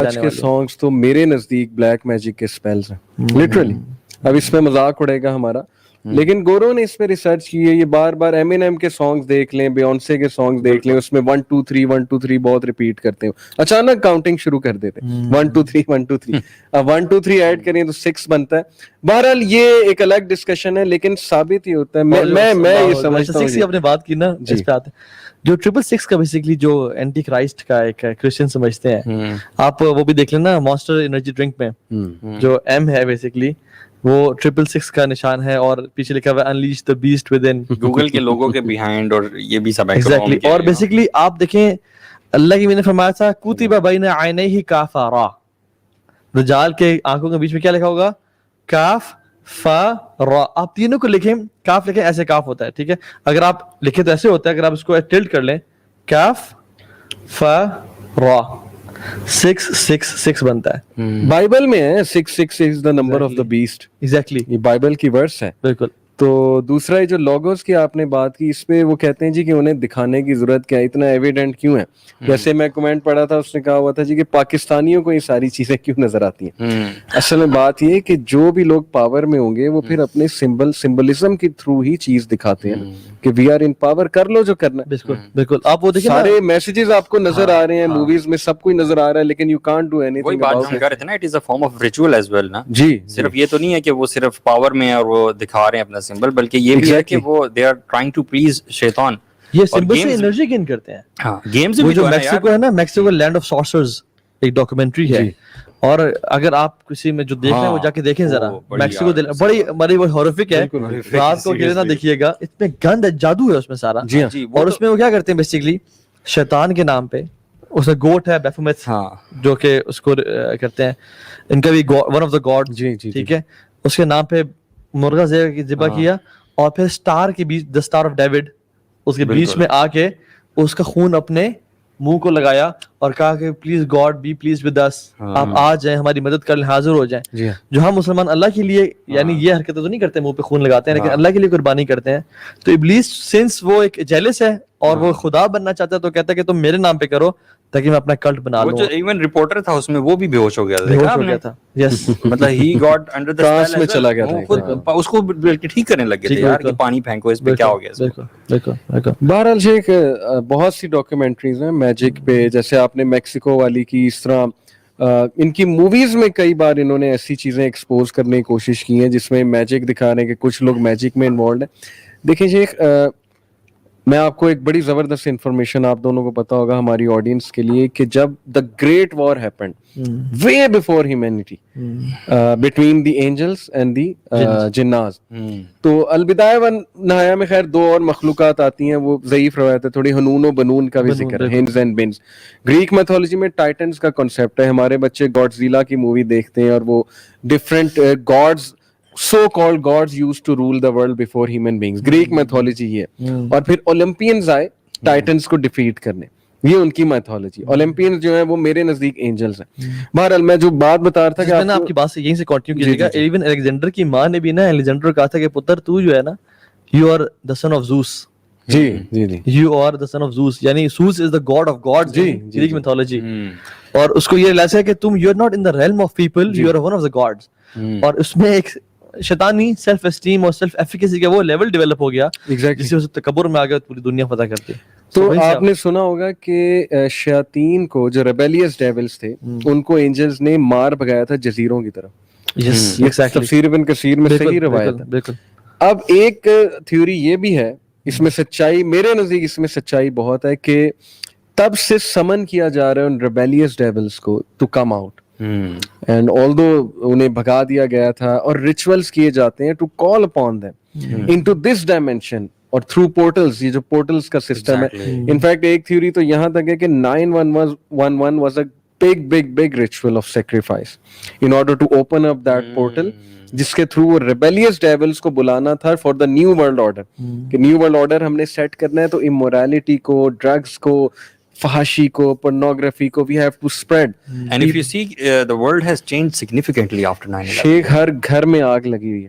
آج کے سانگس تو میرے نزدیک بلیک میجک کے اسپیلز ہیں لٹرلی. اب اس پہ مذاق اڑے گا ہمارا, لیکن گورو نے اس پہ ریسرچ کی ہے. یہ بار بار ایمینیم کے سانگس دیکھ لیں, بیونسے کے سانگس دیکھ لیں, اس میں 1 2 3 1 2 3 بہت ریپیٹ کرتے ہیں, اچانک کاؤنٹنگ شروع کر دیتے 1 2 3 1 2 3. اب 1 2 3 ایڈ کریں تو 6 بنتا ہے. بہرحال یہ ایک الگ ڈسکشن ہے, لیکن ثابت ہی ہوتا ہے. میں یہ سمجھتا ہوں کی آپ نے بات کی نا, اس پہ آتے ہیں جو 666 کا بیسیکلی جو اینٹی کرائسٹ کا ایک کرسچن سمجھتے ہیں, آپ وہ بھی دیکھ لینا مانسٹر انرجی ڈرنک میں جو ایم ہے بیسیکلی وہ 666 کا نشان ہے, اور پیچھے لکھا ہوا ہے unleash the best with in, Google کے لوگوں کے بیہائنڈ, اور یہ بھی سب ایگزیکٹلی. اور بیسیکلی آپ دیکھیں اللہ کی میں نے فرمایا تھا کتب بین عینیہ کافرا, دجال کے آنکھوں کے بیچ میں کیا لکھا ہوگا, کاف فا را. آپ تینوں کو لکھیں, کاف لکھیں ایسے کاف ہوتا ہے, ٹھیک ہے, اگر آپ لکھیں تو ایسے ہوتا ہے, اگر آپ اس کو ٹلٹ کر لیں کاف فا را 666 بنتا ہے. بائبل میں ہے 666 از the number of the beast. Exactly, یہ بائبل کی ورس ہے. بالکل. تو دوسرا جو لوگوز کی آپ نے بات کی, اس پہ وہ کہتے ہیں جی کہ انہیں دکھانے کی ضرورت کیا, اتنا ایویڈنٹ کیوں ہے. جیسے میں کمنٹ پڑھا تھا, اس نے کہا ہوا تھا جی کہ پاکستانیوں کو یہ ساری چیزیں کیوں نظر آتی ہیں. اصل میں بات یہ ہے کہ جو بھی لوگ پاور میں ہوں گے وہ پھر اپنے سمبلزم کے تھرو ہی چیز دکھاتے ہیں کہ وی آر ان پاور, کر لو جو کرنا ہے. بالکل بالکل. آپ وہ دیکھیں سارے میسیجز آپ کو نظر آ رہے ہیں موویز میں, سب کچھ نظر آ رہا ہے, لیکن you can't do any thing about it. It is a form of ritual as well نا. جی, صرف یہ تو نہیں ہے کہ وہ صرف پاور میں اور وہ دکھا رہے ہیں اپنا سمبل, بلکہ یہ بھی ہے کہ وہ they are trying to please شیطان. یہ سمبل سے انرجی گین کرتے ہیں. ہاں, گیمز بھی جو میکسیکو ہے نا, میکسیکو لینڈ آف سارسرز ایک ڈاکومنٹری ہے, اور اگر آپ کسی میں جو دیکھ رہے ہیں وہ جا کے دیکھیں ذرا. میکسیکو بڑی ہارفک ہے, رات کو اکیلے نہ دیکھیے گا, اس میں گند ہے, جادو ہے اس میں سارا. اور اس میں وہ کیا کرتے ہیں بیسیکلی شیطان کے نام پہ, اس میں گوٹ ہے بیفومیت جو کہ اس کو کرتے ہیں, ان کا بھی ون آف دا گاڈ, ٹھیک ہے, اس کے نام پہ مرغا ذبح کیا, اور پھر اسٹار کے بیچ, دا اسٹار آف ڈیوڈ, اس کے بیچ میں آ کے اس کا خون اپنے منہ کو لگایا اور کہا کہ please god be please with us, آپ آ جائیں ہماری مدد کرنے حاضر ہو جائیں. جو ہم مسلمان اللہ کے لیے یعنی یہ حرکتیں تو نہیں کرتے, منہ پہ خون لگاتے ہیں, لیکن اللہ کے لیے قربانی کرتے ہیں. تو ابلیس سنس وہ ایک جیلس ہے اور وہ خدا بننا چاہتا ہے, تو کہتا ہے کہ تم میرے نام پہ کرو تاکہ میں اپنا کلٹ بنا لوں. وہ جو ایون رپورٹر تھا اس میں وہ بھی بے ہوش ہو گیا تھا. یس, مطلب he got under the trance میں چلا گیا تھا, اس کو ٹھیک کرنے لگے تھے یار کہ پانی پھینکو, اس پہ کیا ہو گیا. بالکل. بہرحال شیخ بہت سی ڈاکیومنٹریز ہیں میجک پہ, جیسے آپ نے میکسیکو والی کی, اس طرح ان کی موویز میں کئی بار انہوں نے ایسی چیزیں ایکسپوز کرنے کی کوشش کی ہیں جس میں میجک دکھا رہے ہیں کہ کچھ لوگ میجک میں انوالوڈ ہیں. دیکھیں شیخ, میں آپ کو ایک بڑی زبردست انفارمیشن آپ دونوں کو پتا ہوگا ہماری آڈینس کے لیے, کہ جب the great war happened way before humanity between the angels and the jinns, تو البدایہ و نہایہ میں خیر دو اور مخلوقات آتی ہیں, وہ ضعیف روایت ہے تھوڑی, ہنون و بنون کا بھی ذکر ہے, ہنز اینڈ بنز. گریک میتھولوجی میں ٹائٹنز کا کنسیپٹ ہے. ہمارے بچے گاڈزیلا کی مووی دیکھتے ہیں اور وہ different God's, so called gods used to rule the world before human beings. Greek mythology یہ ہے. اور پھر اولمپینز آئے ٹائٹنز کو ڈیفیٹ کرنے, یہ ان کی میتھولوجی. اولمپینز جو ہیں وہ میرے نزدیک اینجلز ہیں. بہرحال میں جو بات بتا رہا تھا کہ آپ کی بات سے یہیں سے کنٹینیو کیجیے گا. ایون الیگزینڈر کی ماں نے بھی نا الیگزینڈر کہا تھا کہ پتر تو جو ہے نا, you are the son of Zeus. You are the son of Zeus, یعنی Zeus is the god of gods in Greek mythology. اور اس کو یہ ریلائز ہے کہ تم you are not in the realm of people, you are one of the gods. اور اس میں ایک شیطانی سیلف اسٹیم اور سیلف ایفیکیسی کا وہ لیول ڈیولپ ہو گیا جس سے تکبر میں آ گیا, پوری دنیا فتح کرتی. تو آپ نے سنا ہوگا کہ شیاطین کو, جو ریبیلیس ڈیولز تھے, ان کو اینجلز نے مار بھگایا تھا جزیروں کی طرف. تفسیر ابن کثیر میں صحیح روایت ہے. اب ایک تھیوری یہ بھی ہے, اس میں سچائی, میرے نزدیک اس میں سچائی بہت ہے, کہ تب سے سمن کیا جا رہا ہے ان ریبیلیس ڈیولز کو to come out, and although انہیں بھگا دیا گیا تھا, اور ریچولز کیے جاتے ہیں to call upon them into this dimension, اور تھرو پورٹلز, یہ جو پورٹلز کا سسٹم ہے. انفیکٹ ایک تھیوری تو یہاں تک ہے کہ 911 was a big ritual of sacrifice in order to open up that portal, جس کے تھرو وہ ریبیلیس ڈیولز کو بلانا تھا for the new world order, کہ نیو ورلڈ آرڈر ہم نے سیٹ کرنا ہے, تو امورالٹی کو, ڈرگس کو, فحاشی کو, pornography کو, we have to spread. And if you see the world has changed significantly after 9/11. شیخ ہر گھر میں آگ لگی ہوئی ہے,